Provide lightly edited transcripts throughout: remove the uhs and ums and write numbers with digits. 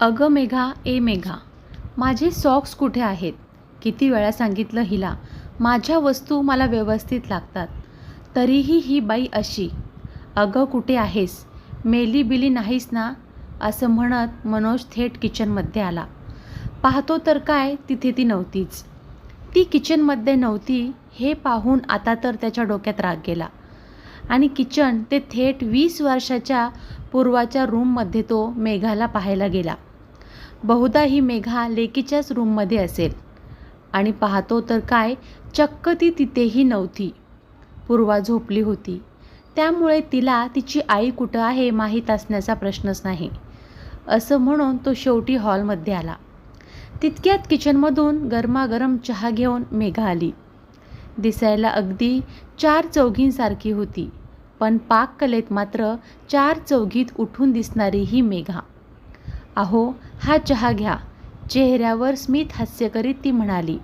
अगं मेघा, ए मेघा, माझे सॉक्स कुठे आहेत? किती वेळा सांगितलं हिला, माझ्या वस्तू मला व्यवस्थित लागतात. तरीही ही बाई अशी. अगं कुठे आहेस? मेली बिली नाहीस ना? असं म्हणत मनोज थेट किचनमध्ये आला. पाहतो तर काय, तिथे ती नव्हतीच. ती किचनमध्ये नव्हती हे पाहून आता तर त्याच्या डोक्यात राग गेला. आणि किचन ते थेट 20 वर्षाच्या पूर्वाच्या रूममध्ये तो मेघाला पाहायला गेला. बहुधा ही मेघा लेकीच्याच रूममध्ये असेल. आणि पाहतो तर काय, चक्क ती तिथेही नव्हती. पूर्वा झोपली होती, त्यामुळे तिला तिची आई कुठं आहे माहीत असण्याचा प्रश्नच नाही. असं म्हणून तो शेवटी हॉलमध्ये आला. तितक्यात किचनमधून गरमागरम चहा घेऊन मेघा आली. दिसायला अगदी 4 चौघींसारखी होती, पण पाककलेत मात्र 4 चौघीत उठून दिसणारी ही मेघा. अहो, हा चहा घ्या, चेहऱ्यावर स्मित हास्य करीत ती म्हणाली.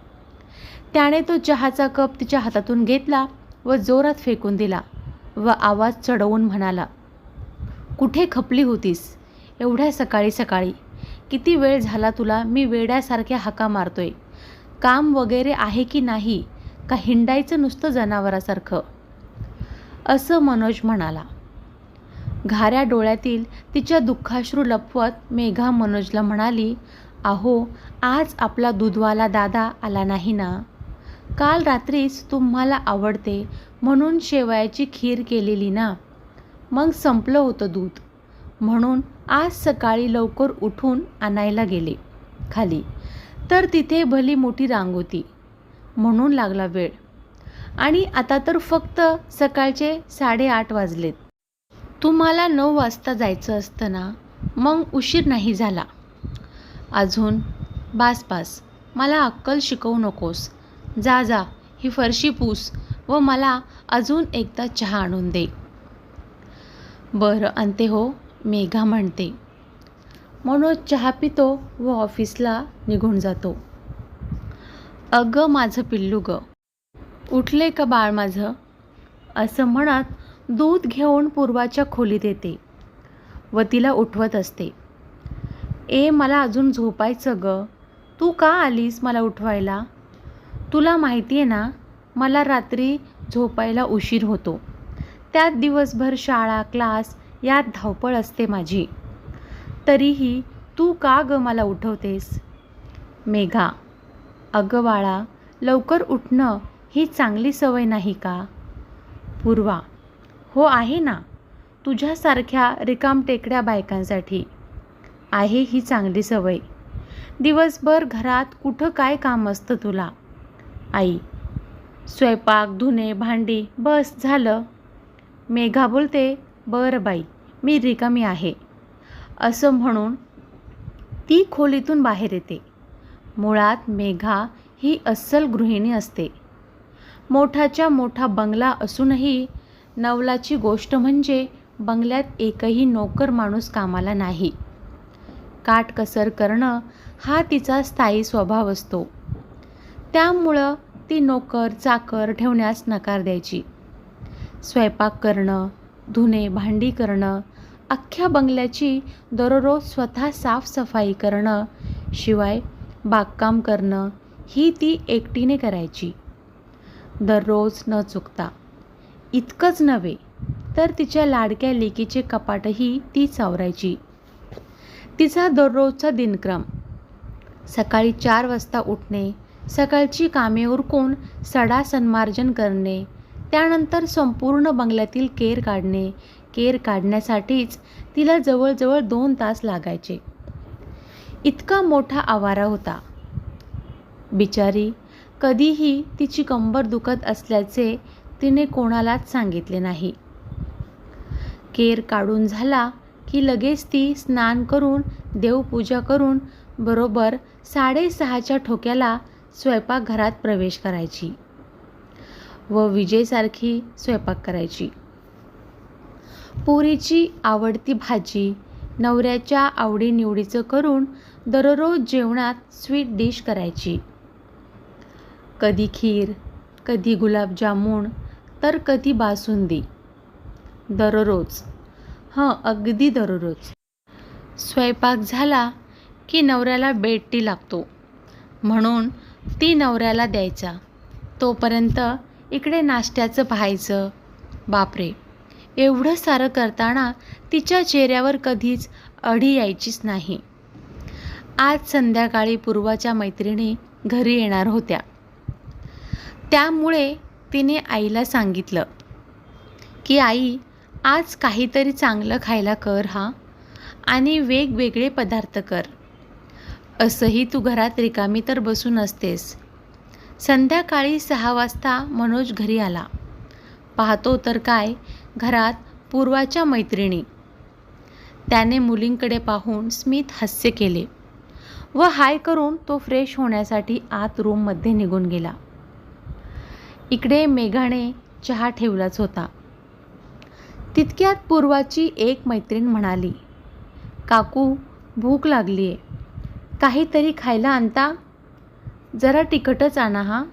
त्याने तो चहाचा कप तिच्या हातातून घेतला व जोरात फेकून दिला व आवाज चढवून म्हणाला, कुठे खपली होतीस एवढ्या सकाळी सकाळी? किती वेळ झाला तुला मी वेड्यासारख्या हाका मारतोय. काम वगैरे आहे की नाही, का हिंडायचं नुसतं जनावरासारखं? असं मनोज म्हणाला. घाऱ्या डोळ्यातील तिच्या दुःखाश्रू लपवत मेघा मनोजला म्हणाली, अहो, आज आपला दूधवाला दादा आला नाही ना? काल रात्रीच तुम्हाला आवडते म्हणून शेवयाची खीर केलेली ना? मग संपलं होतं दूध, म्हणून आज सकाळी लवकर उठून आणायला गेले खाली, तर तिथे भली मोठी रांग होती म्हणून लागला वेळ. आणि आता तर फक्त सकाळचे 8:30 वाजलेत. तुम्हाला 9 वाजता जायचं असतं ना, मग उशीर नाही झाला. अजून बास बास, मला अक्कल शिकवू नकोस. जा जा, ही फरशी पूस व मला अजून एकदा चहा आणून दे. बरं आणते हो, मेघा म्हणते. मनोज चहा पितो व ऑफिसला निघून जातो. अगं माझं पिल्लू ग, उठले का बाळ माझं? असं म्हणत दूध घेऊन पूर्वाच्या खोलीत येते व तिला उठवत असते. ए, मला अजून झोपायचं ग, तू का आलीस मला उठवायला? तुला माहिती आहे ना, मला रात्री झोपायला उशीर होतो. त्यात दिवसभर शाळा क्लास यात धावपळ असते माझी. तरीही तू का ग मला उठवतेस? मेघा, अगं बाळा, लवकर उठणं ही चांगली सवय नाही का? पूर्वा, हो आहे ना, तुझ्यासारख्या रिकामटेकड्या बायकांसाठी आहे ही चांगली सवय. दिवसभर घरात कुठं काय काम असतं तुला? आई, स्वयंपाक धुणे भांडी बस झालं. मेघा बोलते, बरं बाई, मी रिकामी आहे. असं म्हणून ती खोलीतून बाहेर येते. मुळात मेघा ही अस्सल गृहिणी असते. मोठाच्या मोठा बंगला असूनही नवलाची गोष्ट म्हणजे बंगल्यात एकही नोकर माणूस कामाला नाही. काटकसर करणं हा तिचा स्थायी स्वभाव असतो. त्यामुळं ती नोकर चाकर ठेवण्यास नकार द्यायची. स्वयंपाक करणं, धुणे भांडी करणं, अख्ख्या बंगल्याची दररोज स्वतः साफसफाई करणं, शिवाय बागकाम करणं ही ती एकटीने करायची. दररोज न चुकता. इतकंच नव्हे तर तिच्या लाडक्या लेकीचे कपाटही तीच आवरायची. तिचा दररोजचा दिनक्रम: सकाळी 4 वाजता उठणे, सकाळची कामे उरकून सडा सन्मार्जन करणे, त्यानंतर संपूर्ण बंगल्यातील केर काढणे. केर काढण्यासाठीच तिला जवळजवळ 2 तास लागायचे. इतका मोठा आवारा होता. बिचारी, कधीही तिची कंबर दुखत असल्याचे तिने कोणालाच सांगितले नाही. केर काढून झाला की लगेच ती स्नान करून देवपूजा करून बरोबर 6:30च्या ठोक्याला स्वयंपाकघरात प्रवेश करायची व विजेसारखी स्वयंपाक करायची. पोरीची आवडती भाजी, नवऱ्याच्या आवडीनिवडीचं करून दररोज जेवणात स्वीट डिश करायची. कधी खीर, कधी गुलाबजामुन, तर कधी बासुंदी. दररोज, अगदी दररोज. स्वयंपाक झाला की नवऱ्याला बेड लागतो म्हणून ती नवऱ्याला द्यायचा. तोपर्यंत इकडे नाश्त्याचं पाहायचं. बापरे, एवढं सारं करताना तिच्या चेहऱ्यावर कधीच अढी यायचीच नाही. आज संध्याकाळी पूर्वाच्या मैत्रिणी घरी येणार होत्या. त्यामुळे तिने आईला सांगितलं की आई, आज काहीतरी चांगलं खायला कर हा, आणि वेगवेगळे पदार्थ कर. असंही तू घरात रिकामी तर बसून असतेस. संध्याकाळी 6 वाजता मनोज घरी आला. पाहतो तर काय, घरात पूर्वाच्या मैत्रिणी. त्याने मुलींकडे पाहून स्मित हास्य केले व हाय करून तो फ्रेश होण्यासाठी आत रूममध्ये निघून गेला. इकडे मेघाने चहा ठेवलाच होता. तितक्यात पूर्वाची एक मैत्रीण म्हणाली, काकू, भूक लागलीये, काहीतरी खायला आणता? जरा तिखटच आणा हा.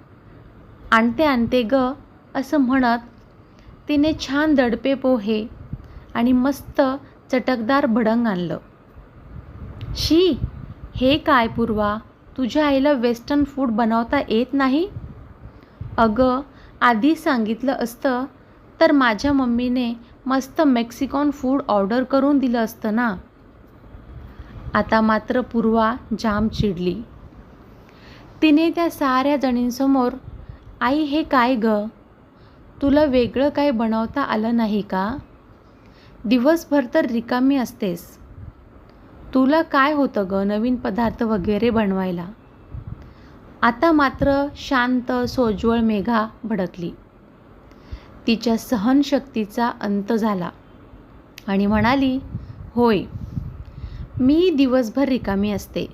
आणते आणते ग, असं म्हणत तिने छान दडपे पोहे आणि मस्त चटकदार भडंग आणलं. शी, हे काय पूर्वा, तुझ्या आईला वेस्टर्न फूड बनवता येत नाही? अगं, आधी सांगितलं असतं तर माझ्या मम्मीने मस्त मेक्सिकन फूड ऑर्डर करून दिलं असतं ना. आता मात्र पूर्वा जाम चिडली. तिने त्या साऱ्या जणींसमोर, आई हे काय ग, तुला वेगळं काय बनवता आलं नाही का? दिवसभर तर रिकामी असतेस, तुला काय होतं ग नवीन पदार्थ वगैरे बनवायला? आता मात्र शांत सोज्वळ मेघा भडकली. तिच्या सहनशक्तीचा अंत झाला आणि म्हणाली, होय, मी दिवसभर रिकामी असते.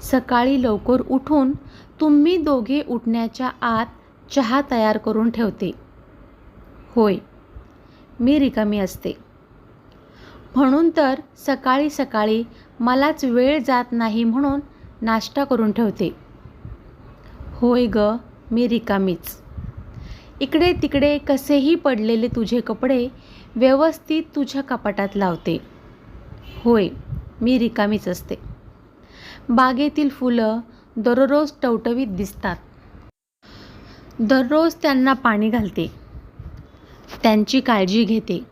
सकाळी लवकर उठून तुम्ही दोघे उठण्याच्या आत चहा तयार करून ठेवते. होय, मी रिकामी असते. म्हणून तर सकाळी सकाळी मलाच वेळ जात नाही म्हणून नाश्ता करून ठेवते. होय ग, मी रिकामीच. इकडे तिकडे कसेही पडलेले तुझे कपडे व्यवस्थित तुझ्या कपाटात लावते. होय, मी रिकामीच असते. बागेतील फुलं दररोज टवटवीत दिसतात. दररोज त्यांना पाणी घालते, त्यांची काळजी घेते.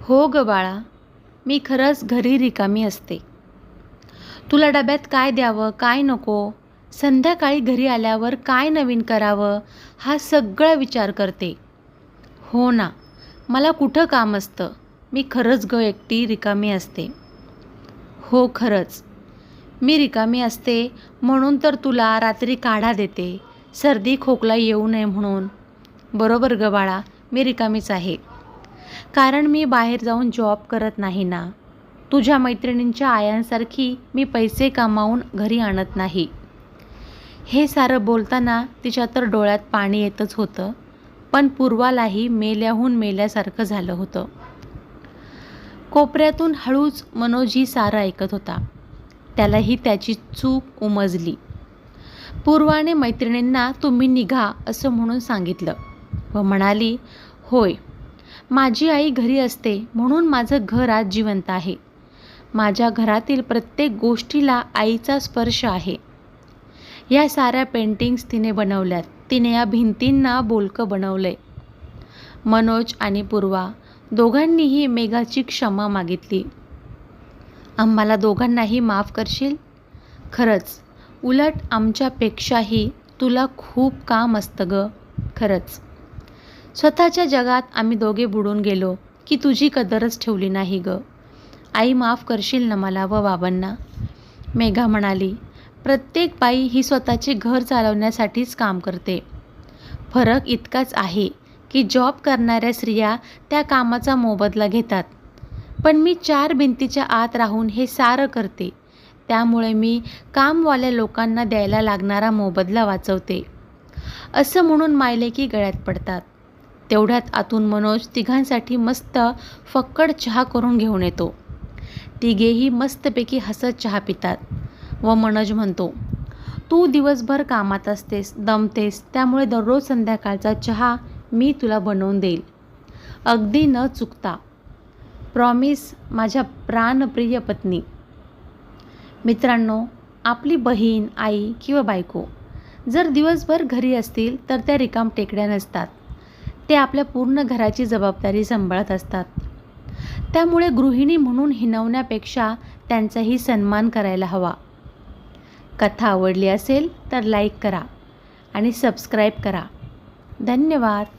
हो ग बाळा, मी खरंच घरी रिकामी असते. तुला डब्यात काय द्यावं, काय नको, संध्याकाळी घरी आल्यावर काय नवीन करावं, हा सगळा विचार करते. हो ना, मला कुठं काम असतं. मी खरंच ग एकटी रिकामी असते. हो, खरंच मी रिकामी असते म्हणून तर तुला रात्री काढा देते, सर्दी खोकला येऊ नये म्हणून. बरोबर ग बाळा, मी रिकामीच आहे. कारण मी बाहेर जाऊन जॉब करत नाही ना. तुझ्या मैत्रिणींच्या आयांसारखी मी पैसे कमावून घरी आणत नाही. हे सारं बोलताना तिच्या तर डोळ्यात पाणी येतच होतं, पण पूर्वालाही मेल्याहून मेल्यासारखं झालं होतं. कोपऱ्यातून हळूच मनोजही सारं ऐकत होता. त्यालाही त्याची चूक उमजली. पूर्वाने मैत्रिणींना तुम्ही निघा असं म्हणून सांगितलं व म्हणाली, होय, माझी आई घरी असते म्हणून माझं घर आज जिवंत आहे. माझ्या घरातील प्रत्येक गोष्टीला आईचा स्पर्श आहे. या साऱ्या पेंटिंग्स तिने बनवल्यात. तिने या भिंतींना बोलकं बनवलंय. मनोज आणि पूर्वा दोघांनीही मेघाची क्षमा मागितली. आम्हाला दोघांनाही माफ करशील? खरंच, उलट आमच्यापेक्षाही तुला खूप काम असतं ग. खरंच, स्वतःच्या जगात आम्ही दोघे बुडून गेलो की तुझी कदरच ठेवली नाही ग. आई, माफ करशील ना मला व बाबांना? मेघा म्हणाली, प्रत्येक बाई ही स्वतःचे घर चालवण्यासाठीच काम करते. फरक इतकाच आहे की जॉब करणाऱ्या स्त्रिया त्या कामाचा मोबदला घेतात, पण मी 4 भिंतीच्या आत राहून हे सारं करते. त्यामुळे मी कामवाल्या लोकांना द्यायला लागणारा मोबदला वाचवते. असं म्हणून मायलेकी गळ्यात पडतात. तेवढ्यात आतून मनोज तिघांसाठी मस्त फक्कड चहा करून घेऊन येतो. तिघेही मस्तपैकी हसत चहा पितात व मनोज म्हणतो, तू दिवसभर कामात असतेस, दमतेस, त्यामुळे दररोज संध्याकाळचा चहा मी तुला बनवून देईल, अगदी न चुकता. प्रॉमिस, माझ्या प्राणप्रिय पत्नी. मित्रांनो, आपली बहीण, आई किंवा बायको जर दिवसभर घरी असतील तर त्या रिकामटेकड्या नसतात. ते आपल्या पूर्ण घराची जबाबदारी सांभाळत असतात. त्यामुळे गृहिणी म्हणून हिणवण्यापेक्षा त्यांचाही सन्मान करायला हवा. कथा आवडली असेल तर लाईक करा आणि सबस्क्राईब करा. धन्यवाद.